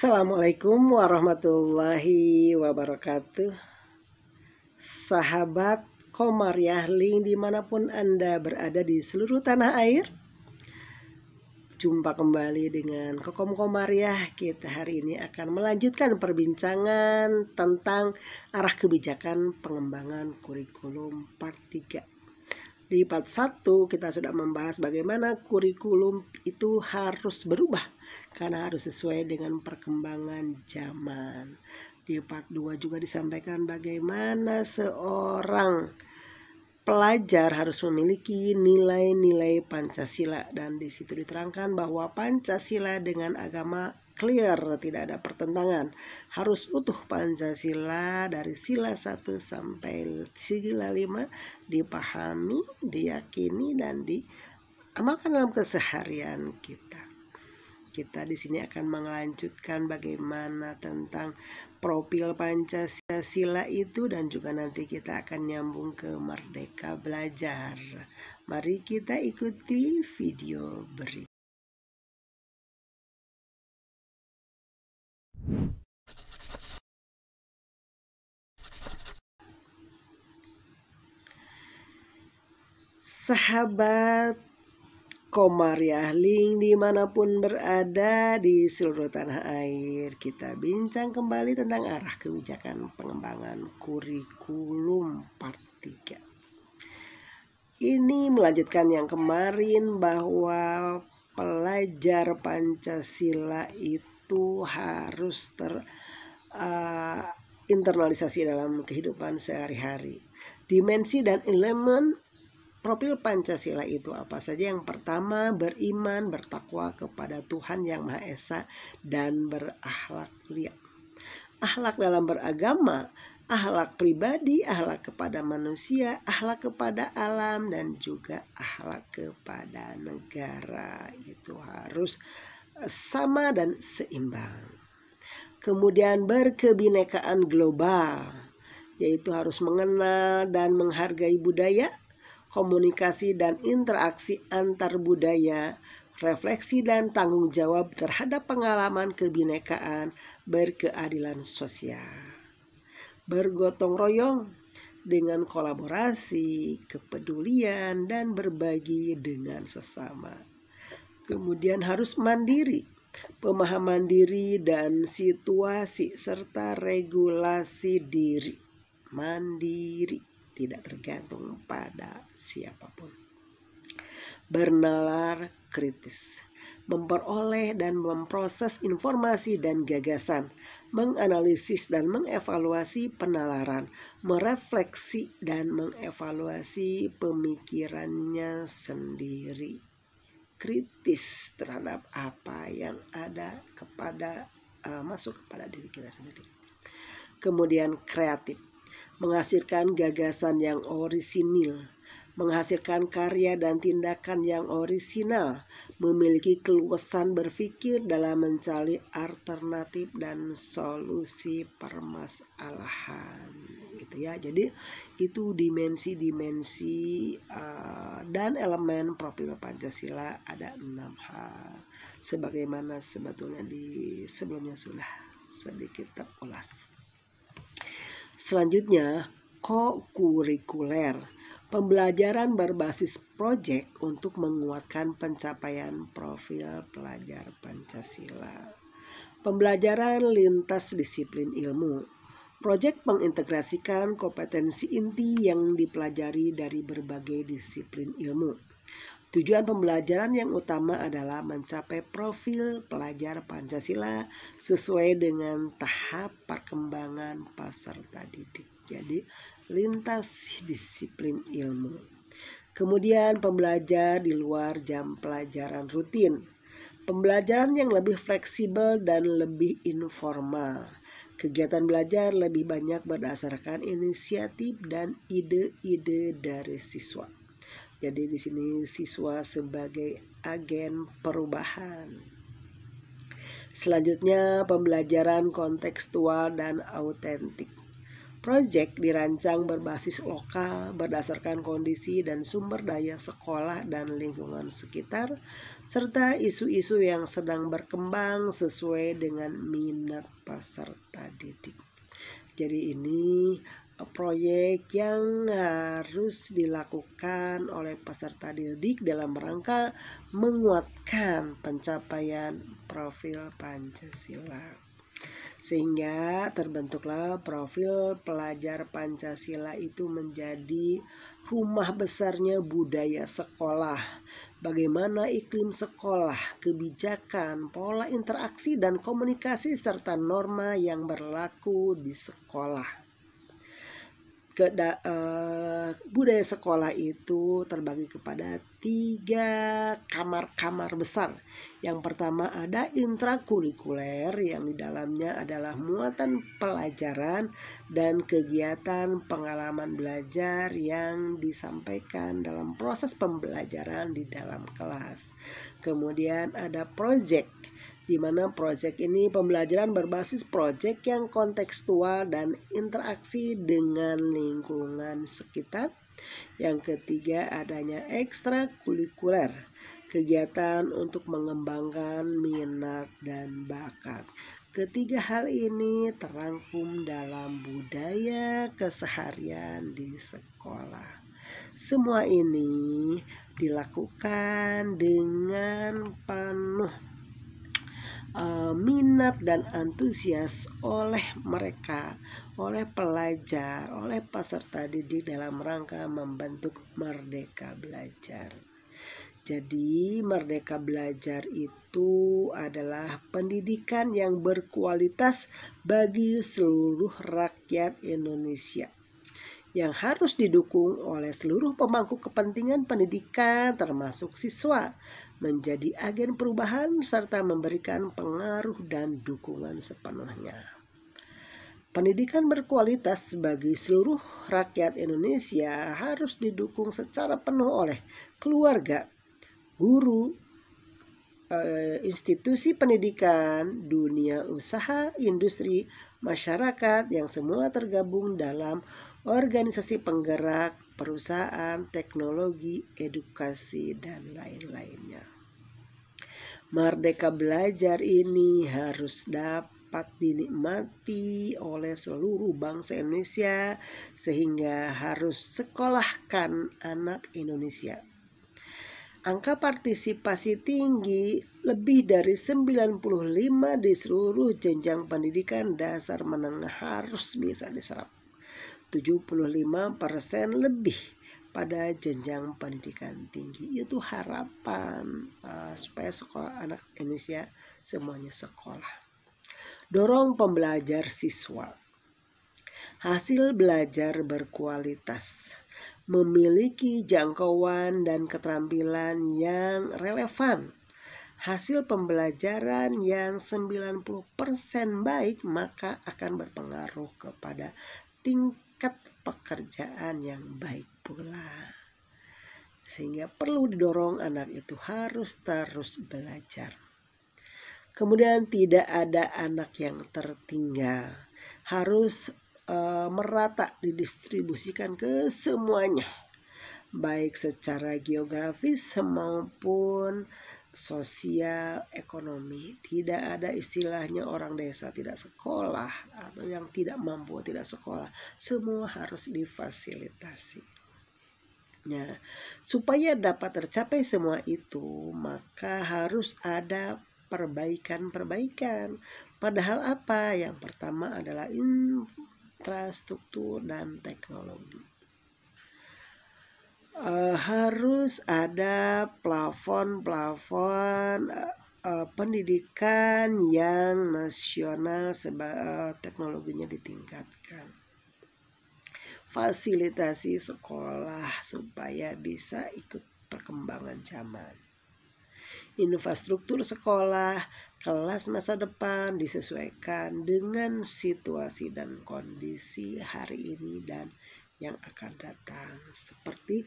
Assalamualaikum warahmatullahi wabarakatuh. Sahabat Komariah Link dimanapun Anda berada di seluruh tanah air, jumpa kembali dengan Kokom Komariah. Kita hari ini akan melanjutkan perbincangan tentang arah kebijakan pengembangan kurikulum part 3. Di part 1 kita sudah membahas bagaimana kurikulum itu harus berubah karena harus sesuai dengan perkembangan zaman. Di part 2 juga disampaikan bagaimana seorang pelajar harus memiliki nilai-nilai Pancasila, dan di situ diterangkan bahwa Pancasila dengan agama clear, tidak ada pertentangan. Harus utuh Pancasila dari sila 1 sampai sila 5 dipahami, diyakini dan diamalkan dalam keseharian kita. Kita di sini akan melanjutkan bagaimana tentang profil Pancasila itu, dan juga nanti kita akan nyambung ke Merdeka Belajar. Mari kita ikuti video berikut. Sahabat Komariah Link dimanapun berada di seluruh tanah air, kita bincang kembali tentang arah kebijakan pengembangan kurikulum part 3. Ini melanjutkan yang kemarin bahwa pelajar Pancasila itu harus internalisasi dalam kehidupan sehari-hari. Dimensi dan elemen profil Pancasila itu apa saja? Yang pertama, beriman, bertakwa kepada Tuhan Yang Maha Esa dan berakhlak mulia. Akhlak dalam beragama, akhlak pribadi, akhlak kepada manusia, akhlak kepada alam, dan juga akhlak kepada negara. Itu harus sama dan seimbang. Kemudian berkebinekaan global, yaitu harus mengenal dan menghargai budaya, komunikasi dan interaksi antar budaya, refleksi dan tanggung jawab terhadap pengalaman kebinekaan, berkeadilan sosial, bergotong royong dengan kolaborasi, kepedulian, dan berbagi dengan sesama. Kemudian harus mandiri, pemahaman diri dan situasi serta regulasi diri, mandiri, tidak tergantung pada siapapun. Bernalar kritis, memperoleh dan memproses informasi dan gagasan, menganalisis dan mengevaluasi penalaran, merefleksi dan mengevaluasi pemikirannya sendiri, kritis terhadap apa yang ada masuk kepada diri kita sendiri. Kemudian kreatif, menghasilkan gagasan yang orisinil, menghasilkan karya dan tindakan yang orisinal, memiliki keluasan berpikir dalam mencari alternatif dan solusi permasalahan. Gitu ya. Jadi itu dimensi-dimensi dan elemen profil Pancasila ada 6 hal. Sebagaimana sebetulnya di sebelumnya sudah sedikit terulas. Selanjutnya, co-kurikuler, pembelajaran berbasis proyek untuk menguatkan pencapaian profil pelajar Pancasila. Pembelajaran lintas disiplin ilmu, proyek mengintegrasikan kompetensi inti yang dipelajari dari berbagai disiplin ilmu. Tujuan pembelajaran yang utama adalah mencapai profil pelajar Pancasila sesuai dengan tahap perkembangan peserta didik. Jadi lintas disiplin ilmu. Kemudian pembelajar di luar jam pelajaran rutin. Pembelajaran yang lebih fleksibel dan lebih informal. Kegiatan belajar lebih banyak berdasarkan inisiatif dan ide-ide dari siswa. Jadi di sini siswa sebagai agen perubahan. Selanjutnya pembelajaran kontekstual dan autentik. Proyek dirancang berbasis lokal berdasarkan kondisi dan sumber daya sekolah dan lingkungan sekitar, serta isu-isu yang sedang berkembang sesuai dengan minat peserta didik. Jadi ini proyek yang harus dilakukan oleh peserta didik dalam rangka menguatkan pencapaian profil Pancasila. Sehingga terbentuklah profil pelajar Pancasila itu menjadi rumah besarnya budaya sekolah. Bagaimana iklim sekolah, kebijakan, pola interaksi dan komunikasi serta norma yang berlaku di sekolah. Budaya sekolah itu terbagi kepada 3 kamar-kamar besar. Yang pertama ada intrakurikuler, yang di dalamnya adalah muatan pelajaran dan kegiatan pengalaman belajar yang disampaikan dalam proses pembelajaran di dalam kelas. Kemudian ada proyek, di mana proyek ini pembelajaran berbasis proyek yang kontekstual dan interaksi dengan lingkungan sekitar. Yang ketiga adanya ekstrakurikuler, kegiatan untuk mengembangkan minat dan bakat. Ketiga hal ini terangkum dalam budaya keseharian di sekolah. Semua ini dilakukan dengan penuh minat dan antusias oleh mereka, oleh pelajar, oleh peserta didik dalam rangka membentuk Merdeka Belajar. Jadi Merdeka Belajar itu adalah pendidikan yang berkualitas bagi seluruh rakyat Indonesia, yang harus didukung oleh seluruh pemangku kepentingan pendidikan termasuk siswa, menjadi agen perubahan serta memberikan pengaruh dan dukungan sepenuhnya. Pendidikan berkualitas bagi seluruh rakyat Indonesia harus didukung secara penuh oleh keluarga, guru, institusi pendidikan, dunia usaha, industri, masyarakat yang semua tergabung dalam organisasi penggerak, perusahaan, teknologi, edukasi, dan lain-lainnya. Merdeka Belajar ini harus dapat dinikmati oleh seluruh bangsa Indonesia, sehingga harus sekolahkan anak Indonesia. Angka partisipasi tinggi lebih dari 95 di seluruh jenjang pendidikan dasar menengah harus bisa diserap. 75% lebih pada jenjang pendidikan tinggi. Itu harapan supaya sekolah anak Indonesia semuanya sekolah. Dorong pembelajar siswa. Hasil belajar berkualitas, memiliki jangkauan dan keterampilan yang relevan. Hasil pembelajaran yang 90% baik maka akan berpengaruh kepada tingkat pekerjaan yang baik pula. Sehingga perlu didorong anak itu harus terus belajar. Kemudian tidak ada anak yang tertinggal, harus merata didistribusikan ke semuanya, baik secara geografis maupun sosial ekonomi. Tidak ada istilahnya orang desa tidak sekolah atau yang tidak mampu tidak sekolah. Semua harus difasilitasi. Nah, supaya dapat tercapai semua itu, maka harus ada perbaikan-perbaikan. Padahal apa? Yang pertama adalah infrastruktur dan teknologi. Harus ada plafon pendidikan yang nasional, teknologinya ditingkatkan. Fasilitasi sekolah supaya bisa ikut perkembangan zaman. Infrastruktur sekolah, kelas masa depan disesuaikan dengan situasi dan kondisi hari ini dan yang akan datang, seperti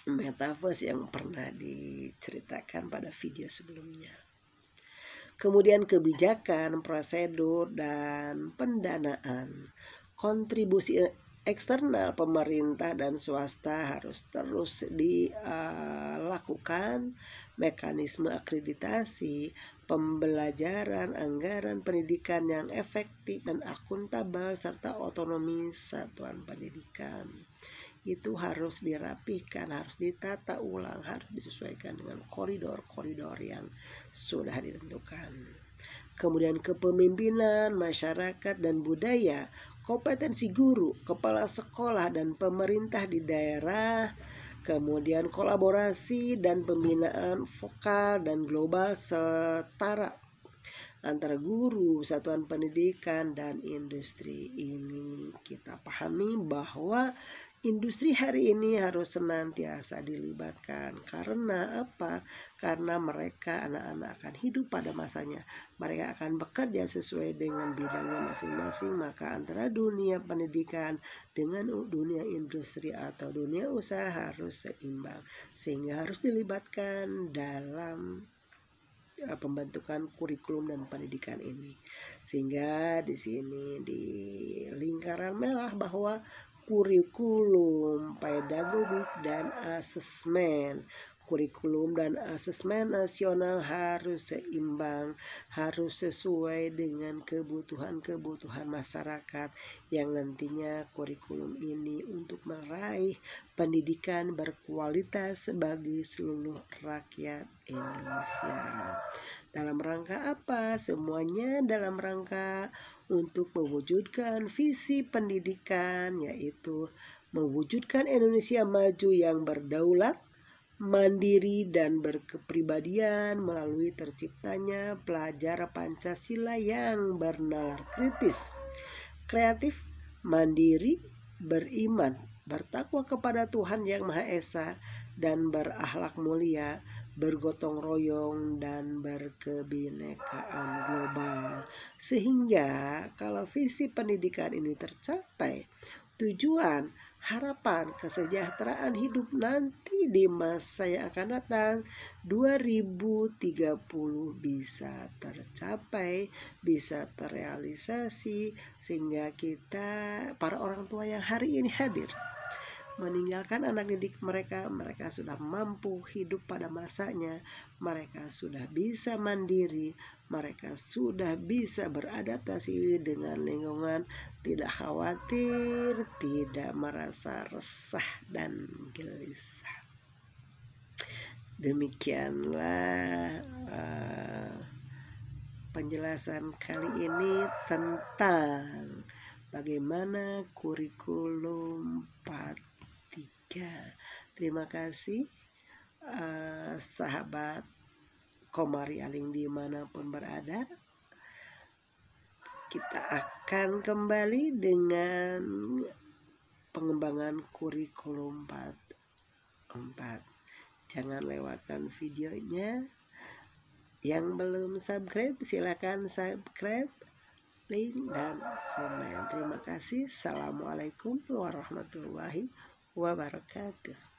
metaverse yang pernah diceritakan pada video sebelumnya. Kemudian kebijakan, prosedur, dan pendanaan. Kontribusi eksternal pemerintah dan swasta harus terus dilakukan. Mekanisme akreditasi, pembelajaran, anggaran pendidikan yang efektif dan akuntabel, serta otonomi satuan pendidikan itu harus dirapihkan, harus ditata ulang, harus disesuaikan dengan koridor-koridor yang sudah ditentukan. Kemudian kepemimpinan, masyarakat dan budaya, kompetensi guru, kepala sekolah dan pemerintah di daerah, kemudian kolaborasi dan pembinaan vokal dan global setara antara guru, satuan pendidikan, dan industri. Ini kita pahami bahwa industri hari ini harus senantiasa dilibatkan. Karena apa? Karena mereka anak-anak akan hidup pada masanya. Mereka akan bekerja sesuai dengan bidangnya masing-masing. Maka antara dunia pendidikan dengan dunia industri atau dunia usaha harus seimbang. Sehingga harus dilibatkan dalam pembentukan kurikulum dan pendidikan ini. Sehingga di sini di lingkaran merah bahwa kurikulum, pedagogik dan asesmen. Kurikulum dan asesmen nasional harus seimbang, harus sesuai dengan kebutuhan-kebutuhan masyarakat yang nantinya kurikulum ini untuk meraih pendidikan berkualitas bagi seluruh rakyat Indonesia. Dalam rangka apa? Semuanya dalam rangka untuk mewujudkan visi pendidikan, yaitu mewujudkan Indonesia maju yang berdaulat, mandiri dan berkepribadian melalui terciptanya pelajar Pancasila yang bernalar kritis, kreatif, mandiri, beriman, bertakwa kepada Tuhan Yang Maha Esa, dan berakhlak mulia, bergotong royong, dan berkebinekaan global. Sehingga kalau visi pendidikan ini tercapai, tujuan, harapan, kesejahteraan hidup nanti di masa yang akan datang 2030 bisa tercapai, bisa terrealisasi, sehingga kita para orang tua yang hari ini hadir meninggalkan anak didik mereka sudah mampu hidup pada masanya, mereka sudah bisa mandiri, mereka sudah bisa beradaptasi dengan lingkungan, tidak khawatir, tidak merasa resah dan gelisah. Demikianlah penjelasan kali ini tentang bagaimana kurikulum part 3. Terima kasih sahabat Komari Aling dimanapun berada. Kita akan kembali dengan pengembangan kurikulum part 4. Jangan lewatkan videonya. Yang belum subscribe silakan subscribe, link dan komen. Terima kasih. Assalamualaikum warahmatullahi wabarakatuh.